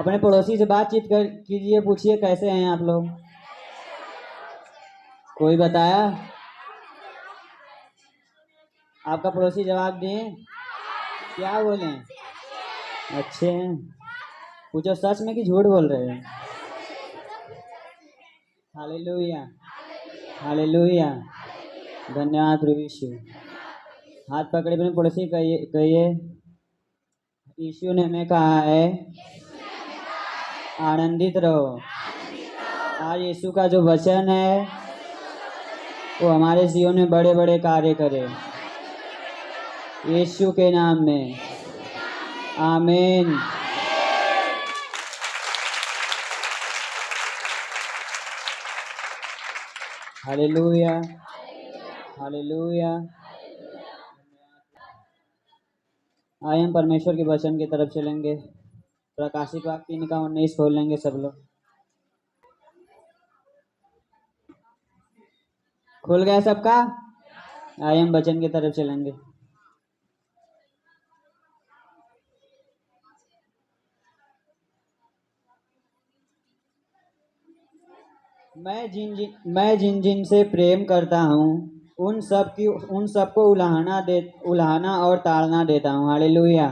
अपने पड़ोसी से बातचीत कर कीजिए, पूछिए कैसे हैं आप लोग। कोई बताया? आपका पड़ोसी जवाब दिए, क्या बोले? अच्छे हैं। पूछो सच में कि झूठ बोल रहे हैं? Hallelujah, hallelujah. धन्यवाद प्रभु यीशु। हाथ पकड़े अपने पड़ोसी कहिए, यीशु ने हमें कहा है आनंदित रहो। आज यीशु का जो वचन है वो हमारे जीवन में बड़े बड़े कार्य करे, यीशु के नाम में, आमीन। Hallelujah, hallelujah. आइए हम परमेश्वर के वचन की तरफ चलेंगे। प्रकाशित वाक्य 3:19 खोल लेंगे सब लोग। खुल गया सबका? आइए हम वचन की तरफ चलेंगे। मैं जिन जिन से प्रेम करता हूँ उन सबको उलाहना और ताड़ना देता हूँ। हालेलुया।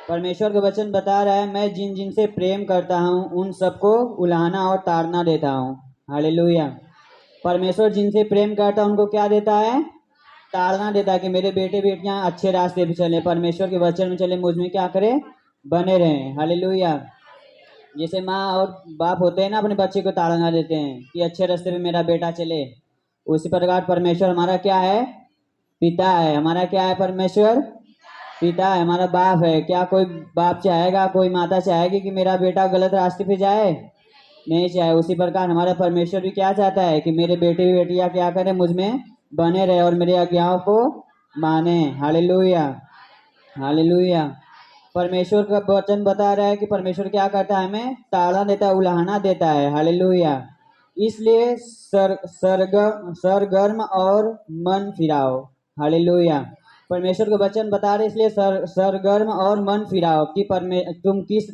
परमेश्वर का वचन बता रहा है मैं जिन जिन से प्रेम करता हूँ उन सबको उलाहना और ताड़ना देता हूँ। हालेलुया। परमेश्वर जिनसे प्रेम करता है उनको क्या देता है? ताड़ना देता है कि मेरे बेटे बेटियां अच्छे रास्ते पे चले, परमेश्वर के वचन में चले, मुझ में क्या करे? बने रहें। हालेलुया। जैसे माँ और बाप होते हैं ना, अपने बच्चे को ताड़ना देते हैं कि अच्छे रास्ते पे मेरा बेटा चले, उसी प्रकार परमेश्वर हमारा क्या है? पिता है। हमारा क्या है? परमेश्वर पिता है, हमारा बाप है। क्या कोई बाप चाहेगा, कोई माता चाहेगी कि मेरा बेटा गलत रास्ते पे जाए? नहीं चाहे। उसी प्रकार हमारा परमेश्वर भी क्या चाहता है कि मेरे बेटे बेटियां क्या करें? मुझ में बने रहे और मेरे आज्ञाओं को माने। Hallelujah, hallelujah. परमेश्वर का वचन बता रहा है कि परमेश्वर क्या करता है? हमें ताड़ा देता है, उलाहना देता है। हालेलुया। इसलिए सरगर्म और मन फिराओ। हालेलुया। परमेश्वर का वचन बता रहे इसलिए सरगर्म और मन फिराओ कि तुम किस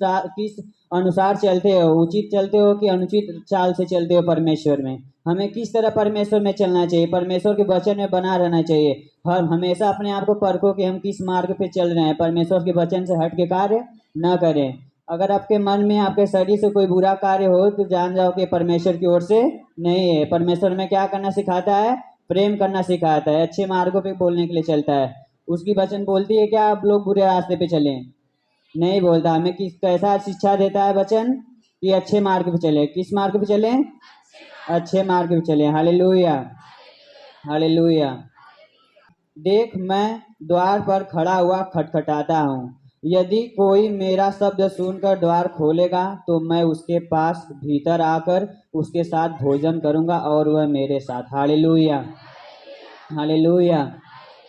अनुसार चलते हो, उचित चलते हो कि अनुचित चाल से चलते हो परमेश्वर में। हमें किस तरह परमेश्वर में चलना चाहिए? परमेश्वर के वचन में बना रहना चाहिए। हम हमेशा अपने आप को परखो कि हम किस मार्ग पे चल रहे हैं, परमेश्वर के वचन से हट के कार्य न करें। अगर आपके मन में, आपके शरीर से कोई बुरा कार्य हो तो जान जाओ कि परमेश्वर की ओर से नहीं है। परमेश्वर में क्या करना सिखाता है? प्रेम करना सिखाता है, अच्छे मार्गों पे बोलने के लिए चलता है। उसकी वचन बोलती है क्या आप लोग बुरे रास्ते पे चलें? नहीं बोलता। हमें कैसा शिक्षा देता है वचन? कि अच्छे मार्ग पे चले। किस मार्ग पे चले? अच्छे मार्ग पे चले। Hallelujah, hallelujah. देख मैं द्वार पर खड़ा हुआ खटखटाता हूँ, यदि कोई मेरा शब्द सुनकर द्वार खोलेगा तो मैं उसके पास भीतर आकर उसके साथ भोजन करूंगा और वह मेरे साथ। Hallelujah, hallelujah.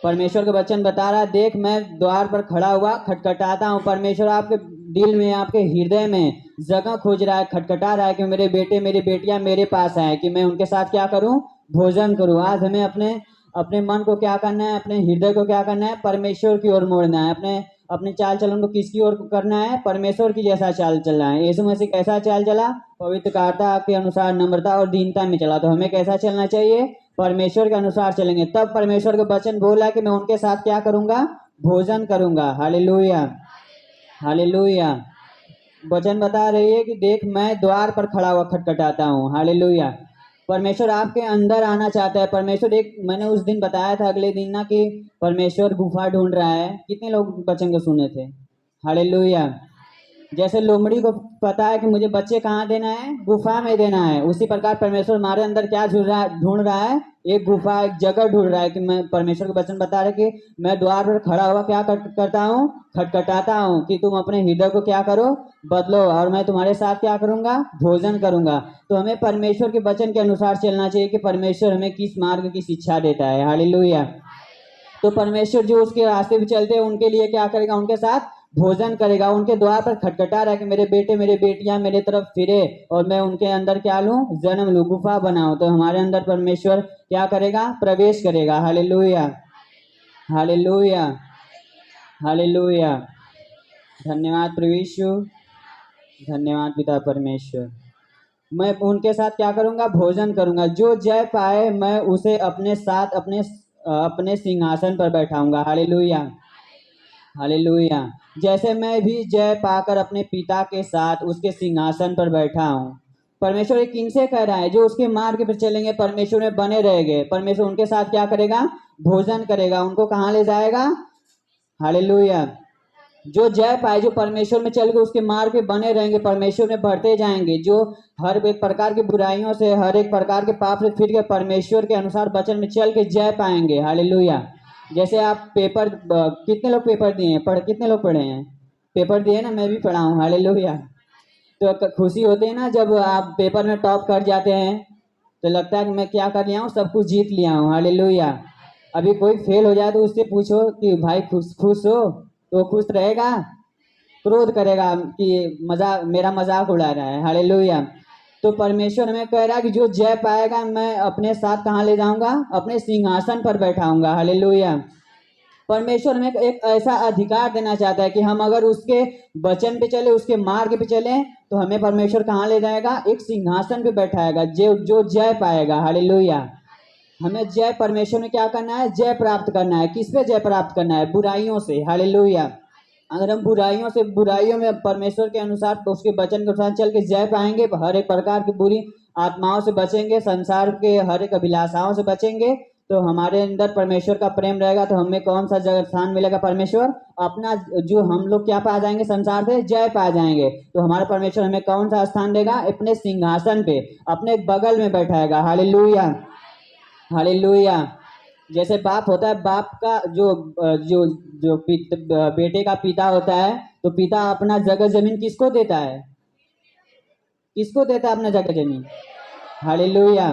परमेश्वर का वचन बता रहा है देख मैं द्वार पर खड़ा हुआ खटखटाता हूँ। परमेश्वर आपके दिल में, आपके हृदय में जगह खोज रहा है, खटखटा रहा है कि मेरे बेटे मेरी बेटियां मेरे पास आए, कि मैं उनके साथ क्या करूं? भोजन करूं। आज हमें अपने अपने मन को क्या करना है? अपने हृदय को क्या करना है? परमेश्वर की ओर मोड़ना है। अपने अपने चाल चलन को किसकी ओर करना है? परमेश्वर की जैसा चाल चलना है। यीशु मसीह कैसा चाल चला? पवित्रता के अनुसार नम्रता और दीनता में चला। तो हमें कैसा चलना चाहिए? परमेश्वर के अनुसार चलेंगे तब परमेश्वर का वचन बोला कि मैं उनके साथ क्या करूंगा? भोजन करूंगा। Hallelujah, hallelujah. वचन बता रही है कि देख मैं द्वार पर खड़ा हुआ खटखटाता हूँ। हालेलुया। परमेश्वर आपके अंदर आना चाहता है। परमेश्वर मैंने उस दिन बताया था, अगले दिन ना, कि परमेश्वर गुफा ढूंढ रहा है। कितने लोग वचन को सुने थे? हालेलुया। जैसे लोमड़ी को पता है कि मुझे बच्चे कहाँ देना है? गुफा में देना है। उसी प्रकार परमेश्वर हमारे अंदर क्या ढूंढ रहा है? एक गुफा, एक जगह ढूंढ रहा है। कि मैं, परमेश्वर के वचन बता रहे कि मैं द्वार पर खड़ा हुआ क्या करता हूँ? खटखटाता हूँ कि तुम अपने हृदय को क्या करो? बदलो और मैं तुम्हारे साथ क्या करूंगा? भोजन करूंगा। तो हमें परमेश्वर के वचन के अनुसार चलना चाहिए कि परमेश्वर हमें किस मार्ग की शिक्षा देता है। हालेलुया। तो परमेश्वर जो उसके रास्ते पे चलते हैं उनके लिए क्या करेगा? उनके साथ भोजन करेगा। उनके द्वार पर खटखटा रहा है कि मेरे बेटे मेरे बेटियां मेरे तरफ फिरे और मैं उनके अंदर क्या लूं? जन्म लूं, गुफा बनाऊं। तो हमारे अंदर परमेश्वर क्या करेगा? प्रवेश करेगा। Hallelujah, hallelujah, hallelujah. धन्यवाद प्रभु यीशु। धन्यवाद पिता परमेश्वर। मैं उनके साथ क्या करूँगा? भोजन करूँगा। जो जय पाए मैं उसे अपने साथ अपने सिंहासन पर बैठाऊँगा। Hallelujah, hallelujah. जैसे मैं भी जय पाकर अपने पिता के साथ उसके सिंहासन पर बैठा हूँ। परमेश्वर ये किनसे कह रहा है? जो उसके मार्ग पर चलेंगे, परमेश्वर में बने रहेंगे, परमेश्वर उनके साथ क्या करेगा? भोजन करेगा। उनको कहाँ ले जाएगा? हालेलुया। जो जय पाए, जो परमेश्वर में चल के उसके मार्ग पे बने रहेंगे, परमेश्वर में बढ़ते जाएंगे, जो हर एक प्रकार की बुराइयों से, हर एक प्रकार के पाप से फिर के परमेश्वर के अनुसार वचन में चल के जय पाएंगे। हालेलुया। जैसे आप पेपर, कितने लोग पेपर दिए हैं? कितने लोग पढ़े हैं? पेपर दिए ना? मैं भी पढ़ा हूँ। हालेलुया। तो खुशी होती है ना जब आप पेपर में टॉप कर जाते हैं, तो लगता है कि मैं क्या कर लिया हूँ, सब कुछ जीत लिया हूँ। हालेलुया। अभी कोई फेल हो जाए तो उससे पूछो कि भाई खुश खुश हो, तो खुश रहेगा? क्रोध करेगा कि मेरा मजाक उड़ा रहा है। हालेलुया। तो परमेश्वर हमें कह रहा है कि जो जय पाएगा मैं अपने साथ कहाँ ले जाऊंगा? अपने सिंहासन पर बैठाऊंगा। हालेलुया। परमेश्वर हमें एक ऐसा अधिकार देना चाहता है कि हम अगर उसके वचन पे चले, उसके मार्ग पे चले, तो हमें परमेश्वर कहाँ ले जाएगा? एक सिंहासन पे बैठाएगा। जो जो जय पाएगा। हालेलुया। हमें जय, परमेश्वर में क्या करना है? जय प्राप्त करना है। किस पे जय प्राप्त करना है? बुराइयों से। हालेलुया। अगर हम बुराइयों में परमेश्वर के अनुसार, उसके वचन के अनुसार चल के जय पाएंगे, हर एक प्रकार की बुरी आत्माओं से बचेंगे, संसार के हर एक अभिलाषाओं से बचेंगे, तो हमारे अंदर परमेश्वर का प्रेम रहेगा, तो हमें कौन सा जगह स्थान मिलेगा? परमेश्वर अपना, जो हम लोग क्या पा जाएंगे? संसार से जय पा जाएंगे। तो हमारा परमेश्वर हमें कौन सा स्थान देगा? अपने सिंहासन पे, अपने बगल में बैठाएगा। Hallelujah, hallelujah. जैसे बाप होता है, बाप का जो जो बेटे का पिता होता है, तो पिता अपना जगह जमीन किसको देता है? किसको देता है अपना जगह जमीन? हालेलुया।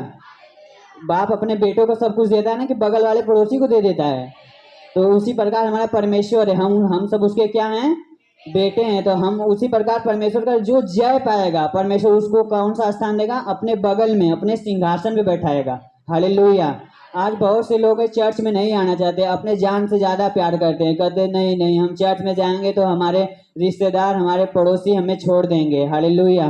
बाप अपने बेटों को सब कुछ देता है ना, कि बगल वाले पड़ोसी को दे देता है। तो उसी प्रकार हमारा परमेश्वर है, हम सब उसके क्या हैं? बेटे हैं। तो हम उसी प्रकार परमेश्वर का जो जय पाएगा, परमेश्वर उसको कौन सा स्थान देगा? अपने बगल में, अपने सिंहासन पे बैठाएगा। हालेलुया। आज बहुत से लोग चर्च में नहीं आना चाहते, अपने जान से ज्यादा प्यार करते हैं, कहते नहीं नहीं, हम चर्च में जाएंगे तो हमारे रिश्तेदार, हमारे पड़ोसी हमें छोड़ देंगे। हालेलुया।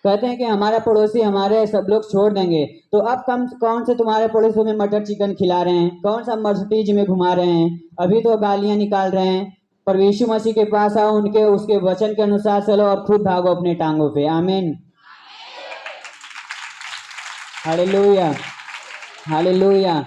कहते हैं कि हमारा पड़ोसी, हमारे सब लोग छोड़ देंगे। तो अब कौन से तुम्हारे पड़ोसी में मटर चिकन खिला रहे हैं? कौन सा मर्सिडीज में घुमा रहे हैं? अभी तो गालियां निकाल रहे हैं। पर यीशु मसीह के पास आओ, उनके उसके वचन के अनुसार चलो और खुद भागो अपने टांगों पे। आमीन, हालेलुया, हालेलुया।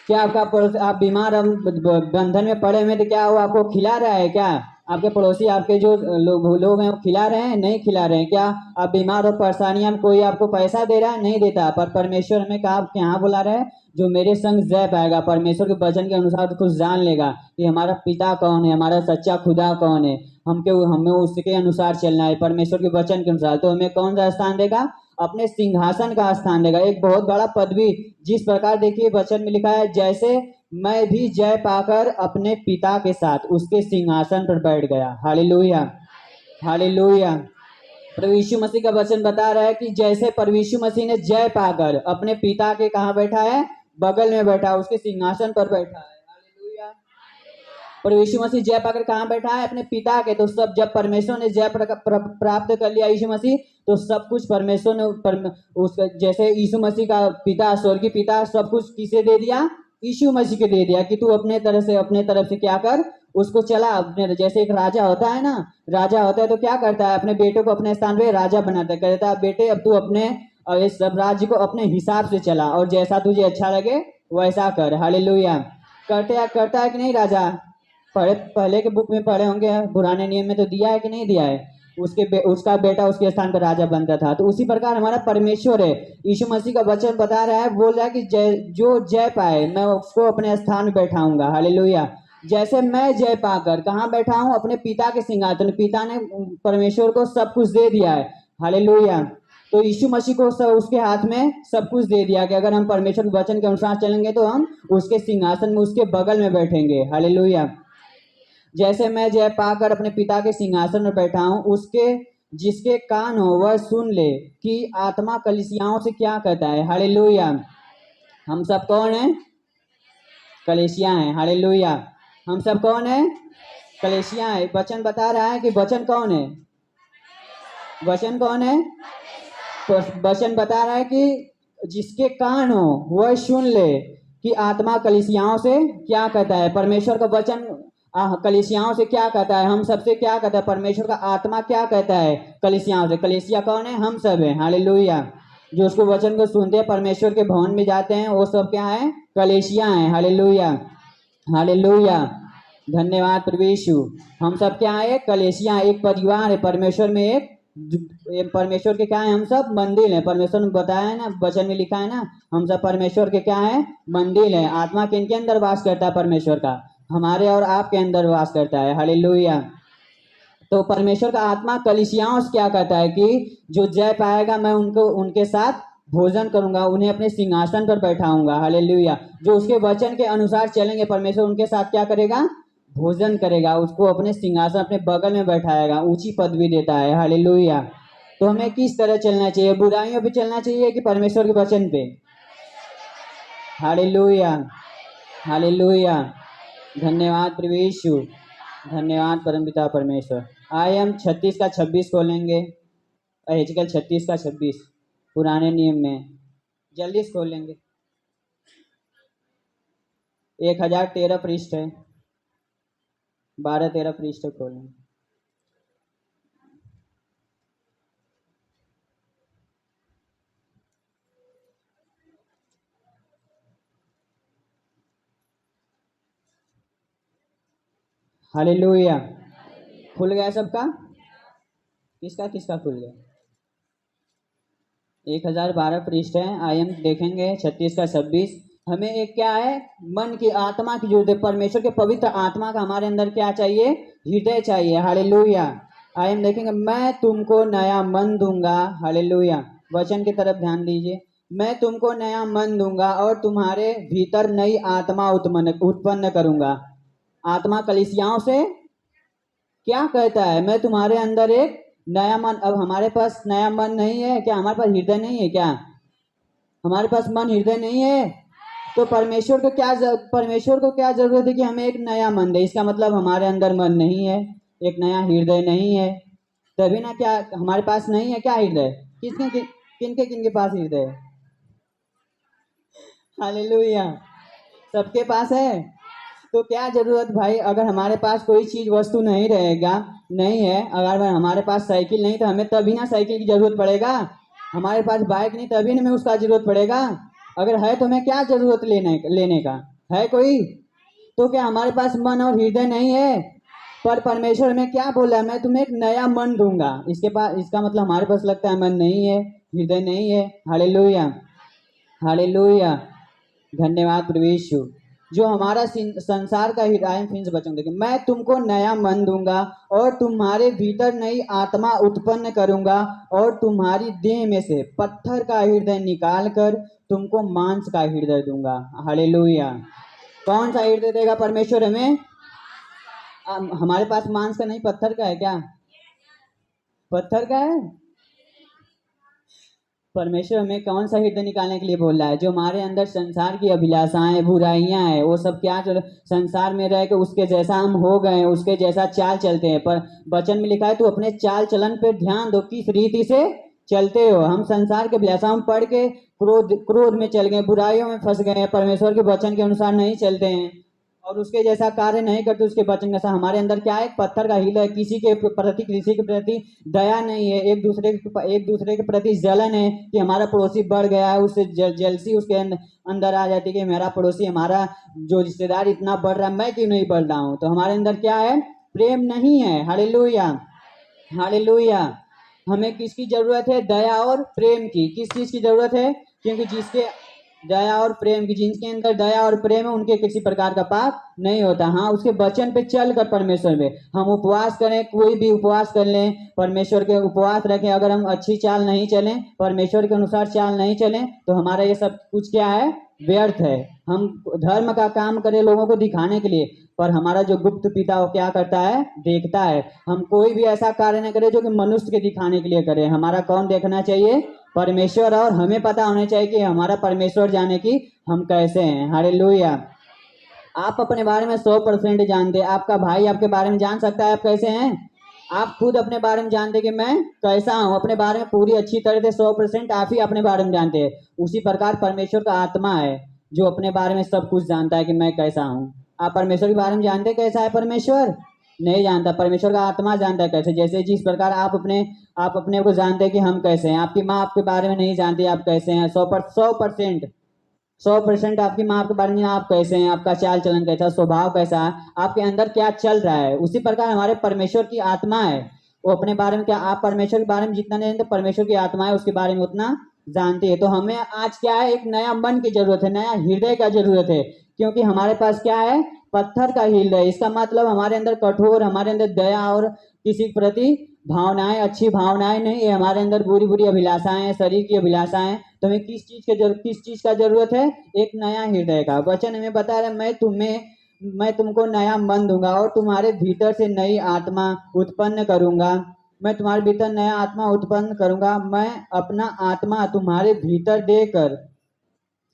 क्या आपका पड़ोसी, आप बीमार, हम बंधन में पड़े हुए, तो क्या वो आपको खिला रहा है? क्या आपके पड़ोसी, आपके जो लोग हैं, वो खिला रहे हैं? नहीं खिला रहे हैं। क्या आप बीमार और परेशानियां में कोई आपको पैसा दे रहा है? नहीं देता। पर परमेश्वर हमें कहा यहाँ बुला रहा है, जो मेरे संग जय पाएगा, परमेश्वर के वचन के अनुसार कुछ जान लेगा कि हमारा पिता कौन है, हमारा सच्चा खुदा कौन है, हमें उसके अनुसार चलना है, परमेश्वर के वचन के अनुसार। तो हमें कौन सा स्थान देगा? अपने सिंहासन का स्थान देगा, एक बहुत बड़ा पदवी। जिस प्रकार देखिए वचन में लिखा है, जैसे मैं भी जय पाकर अपने पिता के साथ उसके सिंहासन पर बैठ गया। Hallelujah, hallelujah. प्रभु यीशु मसीह का वचन बता रहा है कि जैसे प्रभु यीशु मसीह ने जय पाकर अपने पिता के कहाँ बैठा है? बगल में बैठा, उसके सिंहासन पर बैठा है। हालेलुया। पर यीशु मसीह जय पाकर कहाँ बैठा है? अपने पिता के। तो सब, जब परमेश्वर ने जय प्राप्त कर लिया यीशु मसीह, तो सब कुछ परमेश्वर ने जैसे यीशु मसीह का पिता, स्वर्गीय पिता, सब कुछ किसे दे दिया? यीशु मसीह के दे दिया कि तू अपने तरफ से क्या कर? उसको चला अपने। जैसे एक राजा होता है ना, राजा होता है तो क्या करता है? अपने बेटे को अपने स्थान पे राजा बनाता है, कहता है बेटे अब तू अपने इस सब राज्य को अपने हिसाब से चला, और जैसा तुझे अच्छा लगे वैसा कर। हालेलुया। करता है कि नहीं राजा? पहले के बुक में पढ़े होंगे, पुराने नियम में तो दिया है कि नहीं दिया है? उसका बेटा उसके स्थान पर राजा बनता था। तो उसी प्रकार हमारा परमेश्वर है, यीशु मसीह का वचन बता रहा है, बोल रहा है कि जो जय पाए मैं उसको अपने स्थान में बैठाऊंगा। हालेलुया। जैसे मैं जय पाकर कहाँ बैठा हूँ? अपने पिता के सिंहासन। पिता ने, परमेश्वर को सब कुछ दे दिया है। हालेलुया। तो यीशु मसीह को सब, उसके हाथ में सब कुछ दे दिया कि अगर हम परमेश्वर के वचन के अनुसार चलेंगे तो हम उसके सिंहासन में, उसके बगल में बैठेंगे। हालेलुया। जैसे मैं जय पाकर अपने पिता के सिंहासन में बैठा हूं, उसके जिसके कान हो वह सुन ले कि आत्मा कलीसियाओं से क्या कहता है। हालेलुया। हम सब कौन है? कलीसिया हैं। हालेलुया। हम सब कौन है? कलीसिया है। वचन बता रहा है कि वचन कौन है? वचन कौन है? तो वचन बता रहा है कि जिसके कान हो वह सुन ले कि आत्मा कलीसियाओं से क्या कहता है। परमेश्वर का वचन कलीसियाओं से क्या कहता है, हम सबसे क्या कहता है, परमेश्वर का आत्मा क्या कहता है कलीसियाओं से। कलीसिया कौन है? हम सब है। हालेलुया। जो उसको वचन को सुनते हैं, परमेश्वर के भवन में जाते हैं, वो सब क्या है? कलीसिया है। Hallelujah, hallelujah. धन्यवाद प्रभु यीशु। हम सब क्या है? कलीसिया, एक परिवार है परमेश्वर में। परमेश्वर के क्या है? हम सब मंदिर है। परमेश्वर ने बताया है ना, वचन में लिखा है ना, हम सब परमेश्वर के क्या है? मंदिर है। आत्मा किनके अंदर वास करता है? परमेश्वर का हमारे और आपके अंदर वास करता है। हालेलुया। तो परमेश्वर का आत्मा कलीसियाओं से क्या कहता है कि जो जय पाएगा मैं उनको उनके साथ भोजन करूंगा, उन्हें अपने सिंहासन पर बैठाऊंगा। हालेलुया। जो उसके वचन के अनुसार चलेंगे, परमेश्वर उनके साथ क्या करेगा? भोजन करेगा, उसको अपने सिंहासन अपने बगल में बैठाएगा, ऊंची पदवी देता है। हालेलुया। तो हमें किस तरह चलना चाहिए? बुराइयों पे चलना चाहिए कि परमेश्वर के वचन पे? Hallelujah, hallelujah. धन्यवाद प्रभु यीशु, धन्यवाद परमपिता परमेश्वर। आइए हम 36 का 26 खोलेंगे। एजकल 36 का 26 पुराने नियम में जल्दी से खोलेंगे। 1013 पृष्ठ है, 12-13 पृष्ठ खोलेंगे। हालेलुया। खुल गया सबका? किसका किसका खुल गया? 1012 पृष्ठ है। आइए हम देखेंगे 36 का 26। हमें एक क्या है? मन की आत्मा की जरूरत है। परमेश्वर के पवित्र आत्मा का हमारे अंदर क्या चाहिए? हृदय चाहिए। हालेलुया। आइए हम देखेंगे, मैं तुमको नया मन दूंगा। हालेलुया। वचन की तरफ ध्यान दीजिए। मैं तुमको नया मन दूंगा और तुम्हारे भीतर नई आत्मा उत्पन्न करूंगा। आत्मा कलीसियाओं से क्या कहता है? मैं तुम्हारे अंदर एक नया मन। अब हमारे पास नया मन नहीं है क्या? हमारे पास हृदय नहीं है क्या? हमारे पास मन हृदय नहीं है। तो परमेश्वर को क्या जरूरत है कि हमें एक नया मन दे? इसका मतलब हमारे अंदर मन नहीं है, एक नया हृदय नहीं है। तभी ना, क्या हमारे पास नहीं है क्या हृदय? किनके किनके पास हृदय है? हालेलुया। सबके पास है। तो क्या जरूरत भाई? अगर हमारे पास कोई चीज वस्तु नहीं रहेगा, नहीं है, अगर हमारे पास साइकिल नहीं तो हमें तभी ना साइकिल की जरूरत पड़ेगा। हमारे पास बाइक नहीं तभी ना हमें उसका जरूरत पड़ेगा। अगर है तो हमें क्या जरूरत लेने का है कोई? तो क्या हमारे पास मन और हृदय नहीं है? पर परमेश्वर में क्या बोला है? मैं तुम्हें एक नया मन दूंगा। इसका मतलब हमारे पास लगता है मन नहीं है, हृदय नहीं है। Hallelujah, hallelujah. धन्यवाद प्रभु यीशु। जो हमारा संसार का हृदय फिर से बचन देखिए, मैं तुमको नया मन दूंगा और तुम्हारे भीतर नई आत्मा उत्पन्न करूंगा और तुम्हारी देह में से पत्थर का हृदय निकाल कर तुमको मांस का हृदय दूंगा। हालेलुया। कौन सा हृदय देगा परमेश्वर हमें? हमारे पास मांस का नहीं, पत्थर का है क्या? पत्थर का है। परमेश्वर हमें कौन सा हृदय निकालने के लिए बोल रहा है? जो हमारे अंदर संसार की अभिलाषाएं, बुराइयां हैं, वो सब क्या संसार में रह के उसके जैसा हम हो गए, उसके जैसा चाल चलते हैं। पर वचन में लिखा है तू अपने चाल चलन पे ध्यान दो, किस रीति से चलते हो। हम संसार के अभिलाषाओं पढ़ के क्रोध में चल गए, बुराइयों में फंस गए, परमेश्वर के वचन के अनुसार नहीं चलते हैं और उसके जैसा कार्य नहीं करते, उसके वचन जैसा। हमारे अंदर क्या है? पत्थर का हृदय। किसी के प्रति दया नहीं है, एक दूसरे के प्रति जलन है कि हमारा पड़ोसी बढ़ गया है, उससे जलसी उसके अंदर आ जाती है कि मेरा पड़ोसी, हमारा जो रिश्तेदार इतना बढ़ रहा है, मैं क्यों नहीं बढ़ रहा हूँ? तो हमारे अंदर क्या है? प्रेम नहीं है। Hallelujah, hallelujah. हमें किसकी जरूरत है? दया और प्रेम की। किस चीज की जरूरत है? क्योंकि जिसके दया और प्रेम की, जिनके अंदर दया और प्रेम है उनके किसी प्रकार का पाप नहीं होता। हाँ, उसके वचन पे चल कर परमेश्वर में हम उपवास करें, कोई भी उपवास कर लें, परमेश्वर के उपवास रखें, अगर हम अच्छी चाल नहीं चलें, परमेश्वर के अनुसार चाल नहीं चलें, तो हमारा ये सब कुछ क्या है? व्यर्थ है। हम धर्म का काम करें लोगों को दिखाने के लिए, पर हमारा जो गुप्त पिता वो क्या करता है? देखता है। हम कोई भी ऐसा कार्य न करें जो कि मनुष्य के दिखाने के लिए करें। हमारा कौन देखना चाहिए? परमेश्वर। और हमें पता होना चाहिए कि हमारा परमेश्वर जाने की हम कैसे हैं। हालेलुया। आप अपने बारे में 100% जानते हैं। आपका भाई आपके बारे में जान सकता है आप कैसे हैं? आप खुद अपने बारे में जानते हैं कि मैं कैसा हूँ, अपने बारे में पूरी अच्छी तरह से 100% आप ही अपने बारे में जानते हैं। उसी प्रकार परमेश्वर का आत्मा है जो अपने बारे में सब कुछ जानता है कि मैं कैसा हूँ। आप परमेश्वर के बारे में जानते हैं कैसा है परमेश्वर? नहीं जानता। परमेश्वर का आत्मा जानता है कैसे। जैसे जिस प्रकार आप अपने को जानते हैं कि हम कैसे हैं। आपकी माँ आपके बारे में नहीं जानती आप कैसे हैं। 100% आपकी माँ आपके बारे में आप कैसे हैं, आपका चाल चलन कैसा, स्वभाव कैसा है, आपके अंदर क्या चल रहा है। उसी प्रकार हमारे परमेश्वर की आत्मा है, वो अपने बारे में क्या, आप परमेश्वर के बारे में जितना नहीं जानते, परमेश्वर की आत्मा है उसके बारे में उतना जानती है। तो हमें आज क्या है, एक नया मन की जरूरत है, नया हृदय का जरूरत है। क्योंकि हमारे पास क्या है, पत्थर का हृदय। इसका मतलब हमारे अंदर कठोर, हमारे अंदर दया और किसी के प्रति भावनाएं, अच्छी भावनाएं नहीं है। हमारे अंदर बुरी बुरी अभिलाषाएं हैं, शरीर की अभिलाषाएं। तो हमें किस चीज का जरूरत है? एक नया हृदय का। वचन हमें बता रहा है, मैं तुमको नया मन दूंगा और तुम्हारे भीतर से नई आत्मा उत्पन्न करूंगा। मैं तुम्हारे भीतर नया आत्मा उत्पन्न करूंगा। मैं अपना आत्मा तुम्हारे भीतर देकर,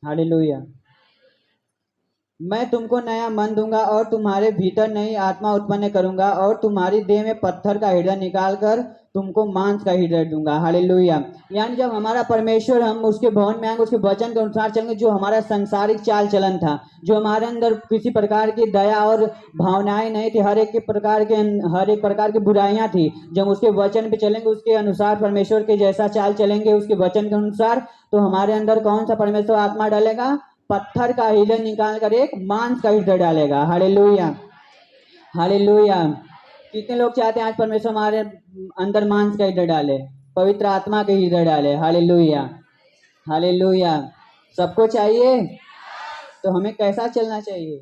हालेलुया, मैं तुमको नया मन दूंगा और तुम्हारे भीतर नई आत्मा उत्पन्न करूंगा और तुम्हारी देह में पत्थर का हृदय निकाल कर तुमको मांस का हृदय दूंगा। हालेलुया। यानी जब हमारा परमेश्वर, हम उसके भवन में आएंगे, उसके वचन के अनुसार चलेंगे, जो हमारा संसारिक चाल चलन था, जो हमारे अंदर किसी प्रकार की दया और भावनाएं नहीं थी, हर एक प्रकार की बुराइयां थी, जब उसके वचन पे चलेंगे, उसके अनुसार परमेश्वर के जैसा चाल चलेंगे, उसके वचन के अनुसार, तो हमारे अंदर कौन सा परमेश्वर आत्मा डालेगा? पत्थर का हृदय निकाल कर एक मांस का हृदय डालेगा। Hallelujah, hallelujah. कितने लोग चाहते हैं आज परमेश्वर हमारे अंदर मांस का हृदय डाले, पवित्र आत्मा के हृदय डाले? Hallelujah, hallelujah. सबको चाहिए। तो हमें कैसा चलना चाहिए?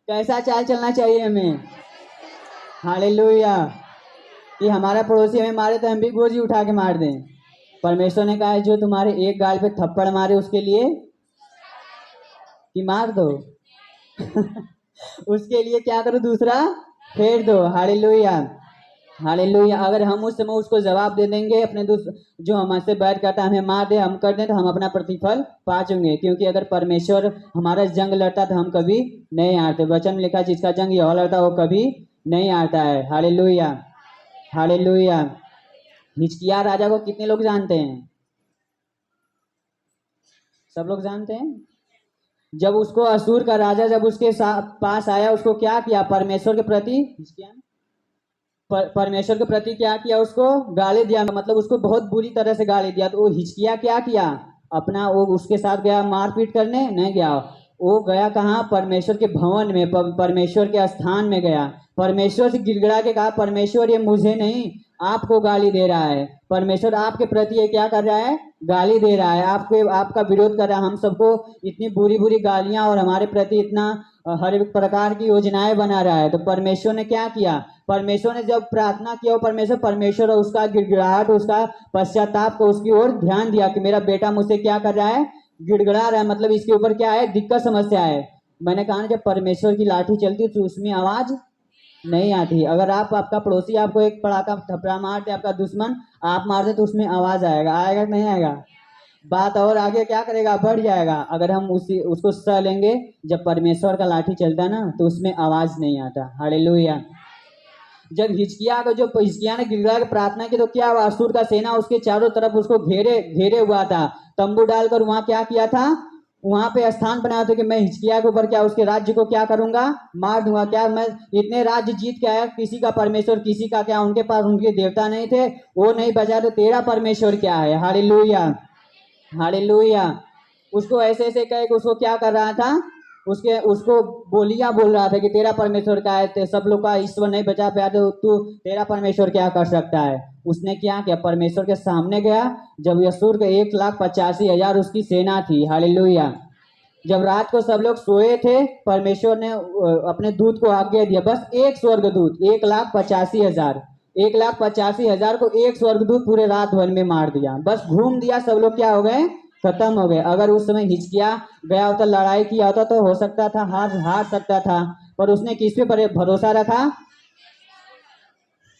कैसा चाल चलना चाहिए हमें? हालेलुया। कि हमारा पड़ोसी हमें मारे तो हम भी गोजी उठा के मार दें। परमेश्वर ने कहा है, जो तुम्हारे एक गाल पे थप्पड़ मारे उसके लिए कि मार दो उसके लिए क्या करो, दूसरा फेर दो। Hallelujah, hallelujah. अगर हम उस समय उसको जवाब दे देंगे, अपने जो हमसे बैर करता है, हमें मार दे, हम कर दें, तो हम अपना प्रतिफल पा चुके। क्योंकि अगर परमेश्वर हमारा जंग लड़ता तो हम कभी नहीं हारते। वचन में लिखा, जिसका जंग यहोवा लड़ता वो कभी नहीं हारता है। Hallelujah, hallelujah. हिजकिय्याह राजा को कितने लोग जानते हैं? सब लोग जानते हैं। जब उसको असूर का राजा जब उसके पास आया, उसको क्या किया? परमेश्वर के प्रति परमेश्वर के प्रति क्या किया? उसको गाली दिया, मतलब उसको बहुत बुरी तरह से गाली दिया। तो वो हिजकिय्याह क्या किया? अपना वो उसके साथ गया मारपीट करने? नहीं गया। वो गया कहाँ? परमेश्वर के भवन में, परमेश्वर के स्थान में गया। परमेश्वर से गिड़गिड़ा के कहा, परमेश्वर ये मुझे नहीं आपको गाली दे रहा है। परमेश्वर आपके प्रति ये क्या कर रहा है? गाली दे रहा है, आपका विरोध कर रहा है। हम सबको इतनी बुरी बुरी गालियां और हमारे प्रति इतना हर एक प्रकार की योजनाएं बना रहा है। तो परमेश्वर ने क्या किया? परमेश्वर ने जब प्रार्थना किया, परमेश्वर उसका गिड़गिड़ाहट, उसका पश्चाताप को उसकी ओर ध्यान दिया कि मेरा बेटा मुझसे क्या कर रहा है? गिड़गिड़ा रहा है, मतलब इसके ऊपर क्या है? दिक्कत, समस्या है। मैंने कहा ना, जब परमेश्वर की लाठी चलती है तो उसमें आवाज नहीं आती। अगर आपका पड़ोसी आपको एक पड़ाका थपड़ा मार दे, आपका दुश्मन आप मार दे, तो उसमें आवाज आएगा? आएगा कि नहीं आएगा? बात और आगे क्या करेगा? बढ़ जाएगा। अगर हम उसको सह लेंगे, जब परमेश्वर का लाठी चलता है ना, तो उसमें आवाज नहीं आता। हालेलुया। जब हिजकिय्याह ने गिड़गिड़ा के प्रार्थना की, तो क्या हुआ? असूर का सेना उसके चारों तरफ उसको घेरे हुआ था। तंबू डालकर वहां क्या किया था? वहां पे स्थान बनाया था कि मैं हिजकिय्याह के ऊपर क्या, उसके राज्य को क्या करूंगा? मार दूंगा। क्या मैं इतने राज्य जीत के आया, किसी का परमेश्वर, किसी का क्या, उनके पास उनके देवता नहीं थे, वो नहीं बचा, तो तेरा परमेश्वर क्या है? Hallelujah, hallelujah. उसको ऐसे ऐसे कह के उसको क्या कर रहा था? उसको बोलियां बोल रहा था कि तेरा परमेश्वर क्या है, सब लोग का ईश्वर नहीं बचा पाया तो तू, तेरा परमेश्वर क्या कर सकता है? उसने क्या किया? परमेश्वर के सामने गया। जब यसूर के 1,85,000 उसकी सेना थी। हालेलुया। जब रात को सब लोग सोए थे, परमेश्वर ने अपने दूत को आज्ञा दिया, बस एक स्वर्गदूत, 1,85,000, 1,85,000 को एक स्वर्गदूत पूरे रात भर में मार दिया। बस घूम दिया, सब लोग क्या हो गए? खत्म हो गए। अगर उस समय हिजकिय्याह गया होता, लड़ाई किया होता, तो हो सकता था हार सकता था। पर उसने किस पे भरोसा रखा?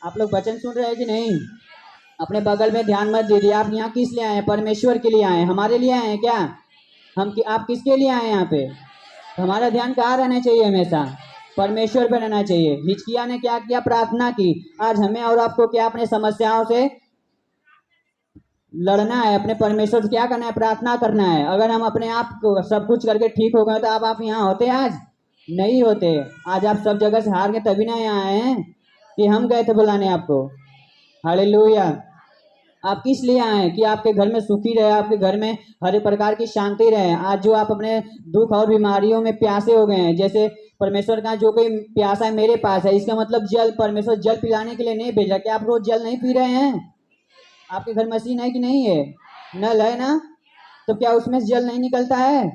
आप लोग वचन सुन रहे हैं कि नहीं? अपने बगल में ध्यान मत दीजिए। आप यहाँ किस लिए आए हैं? परमेश्वर के लिए आए हैं, हमारे लिए आए हैं क्या? आप किसके लिए आए हैं यहाँ पे? हमारा ध्यान कहाँ रहना चाहिए हमेशा? परमेश्वर पे रहना चाहिए। हिजकिय्याह ने क्या किया? प्रार्थना की। आज हमें और आपको क्या अपने समस्याओं से लड़ना है, अपने परमेश्वर से क्या करना है? प्रार्थना करना है। अगर हम अपने आप को सब कुछ करके ठीक हो गए तो आप यहाँ होते? आज नहीं होते। आज आप सब जगह से हार के तभी ना यहाँ आए हैं कि हम गए थे बुलाने आपको। हालेलुया। आप किस लिए आए हैं? कि आपके घर में सुखी रहे, आपके घर में हर एक प्रकार की शांति रहे। आज जो आप अपने दुख और बीमारियों में प्यासे हो गए हैं, जैसे परमेश्वर का जो कोई प्यासा है मेरे पास है, इसका मतलब जल, परमेश्वर जल पिलाने के लिए नहीं भेजा। क्या आप रोज जल नहीं पी रहे हैं? आपके घर मशीन है कि नहीं है? नल है ना? तो क्या उसमें से जल नहीं निकलता है?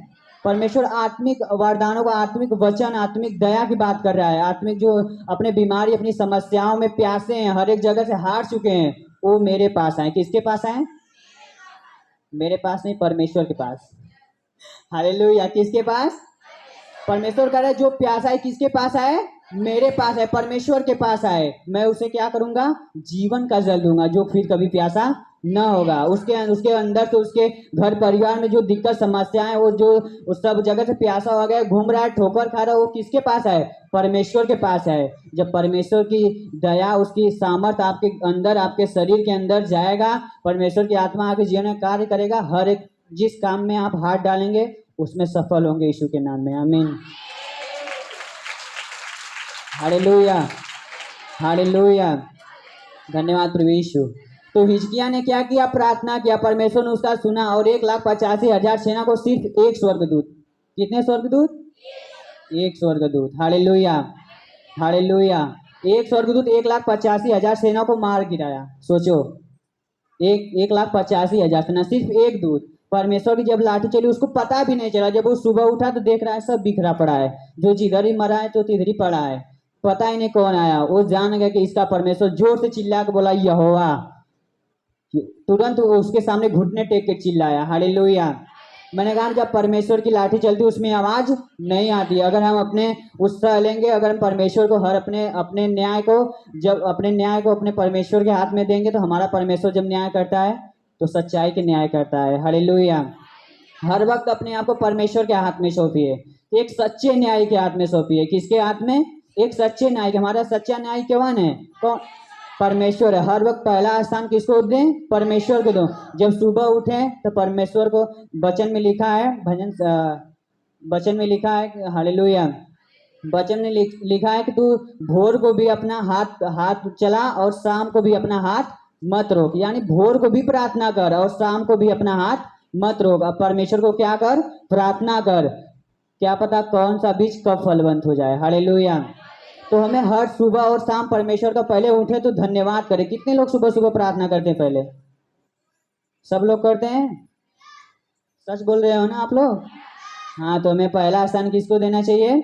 परमेश्वर आत्मिक वरदानों का, आत्मिक वचन, आत्मिक दया की बात कर रहा है। आत्मिक जो अपने बीमारी, अपनी समस्याओं में प्यासे हैं, हर एक जगह से हार चुके हैं, वो मेरे पास आए। किसके पास आए? मेरे पास नहीं, परमेश्वर के पास। हालेलुया। किसके पास? परमेश्वर कह रहा है जो प्यासा है किसके पास आए? मेरे पास है, परमेश्वर के पास आए। मैं उसे क्या करूंगा? जीवन का जल दूंगा, जो फिर कभी प्यासा न होगा। उसके अंदर से, उसके घर परिवार में जो दिक्कत समस्याएं, वो जो उस सब जगह से प्यासा हो गया, घूम रहा है, ठोकर खा रहा है, वो किसके पास है? परमेश्वर के पास है। जब परमेश्वर की दया, उसकी सामर्थ आपके अंदर, आपके शरीर के अंदर जाएगा, परमेश्वर की आत्मा आपके जीवन में कार्य करेगा। हर एक जिस काम में आप हाथ डालेंगे उसमें सफल होंगे, यीशु के नाम में, आमीन। Hallelujah, hallelujah. धन्यवाद प्रभु यीशु। तो हिजकिय्याह ने क्या किया? प्रार्थना किया, परमेश्वर ने उसका सुना और 1,85,000 सेना को सिर्फ एक स्वर्गदूत, कितने स्वर्गदूत? एक स्वर्गदूत। Hallelujah, hallelujah. एक स्वर्गदूत 1,85,000 सेना को मार गिराया। सोचो, 1,85,000 सेना, सिर्फ एक दूत। परमेश्वर की जब लाठी चली, उसको पता भी नहीं चला। जब वो सुबह उठा तो देख रहा है सब बिखरा पड़ा है, जो जिधर ही मरा है तो तिधर ही पड़ा है, पता ही नहीं कौन आया। वो जान गया कि इसका परमेश्वर। जोर से चिल्ला के बोला यहोवा। तुरंत वो उसके सामने घुटने टेक के चिल्लाया। हालेलुया। मैंने कहा जब परमेश्वर की लाठी चलती उसमें आवाज नहीं आती। अगर हम अपने उत्साह लेंगे, अगर हम परमेश्वर को हर अपने अपने न्याय को, जब अपने न्याय को अपने परमेश्वर के हाथ में देंगे, तो हमारा परमेश्वर जब न्याय करता है तो सच्चाई के न्याय करता है। हालेलुया। हर वक्त अपने आप को परमेश्वर के हाथ में सौंपिए, एक सच्चे न्याय के हाथ में सौंपिए। किसके हाथ में? एक सच्चे न्याय। हमारा सच्चा न्याय कौन है? कौन? परमेश्वर है। हर वक्त पहला स्थान किसको दें? परमेश्वर को दो। जब सुबह उठे तो परमेश्वर को, वचन में लिखा है, वचन में लिखा है, हालेलुया, वचन में लिखा है कि तू भोर को भी अपना हाथ चला और शाम को भी अपना हाथ मत रोक। यानी भोर को भी प्रार्थना कर और शाम को भी अपना हाथ मत रोक। अब परमेश्वर को क्या कर? प्रार्थना कर। क्या पता कौन सा बीज कब फलवंत हो जाए। हालेलुया। तो हमें हर सुबह और शाम परमेश्वर का, पहले उठे तो धन्यवाद करें। कितने लोग सुबह सुबह प्रार्थना करते हैं? पहले सब लोग करते हैं? सच बोल रहे हो ना आप लोग? हाँ, तो हमें पहला स्थान किसको देना चाहिए?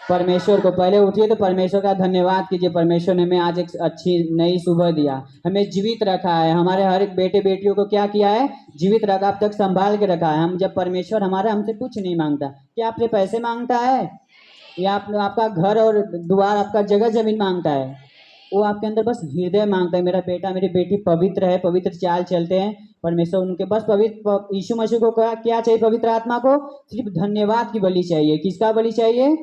परमेश्वर को। पहले उठिए तो परमेश्वर का धन्यवाद कीजिए। परमेश्वर ने हमें आज एक अच्छी नई सुबह दिया, हमें जीवित रखा है, हमारे हर एक बेटे बेटियों को क्या किया है? जीवित रखा, अब तक संभाल के रखा है। हम जब परमेश्वर हमारा हमसे कुछ नहीं मांगता। क्या आपसे पैसे मांगता है? या आपका घर और द्वार, आपका जगह जमीन मांगता है? वो आपके अंदर बस हृदय मांगता है। मेरा बेटा मेरी बेटी पवित्र है, पवित्र चाल चलते हैं। परमेश्वर उनके बस पवित्र, यीशु मसीह को क्या चाहिए? पवित्र आत्मा को सिर्फ धन्यवाद की बलि चाहिए। किसका बलि चाहिए?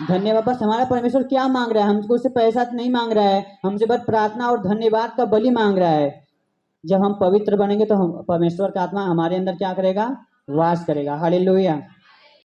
धन्यवाद। बस हमारा परमेश्वर क्या मांग रहा है? हमको उससे पैसा तो नहीं मांग रहा है, हमसे बस प्रार्थना और धन्यवाद का बलि मांग रहा है। जब हम पवित्र बनेंगे तो हम, परमेश्वर का आत्मा हमारे अंदर क्या करेगा? वास करेगा। हालेलुया।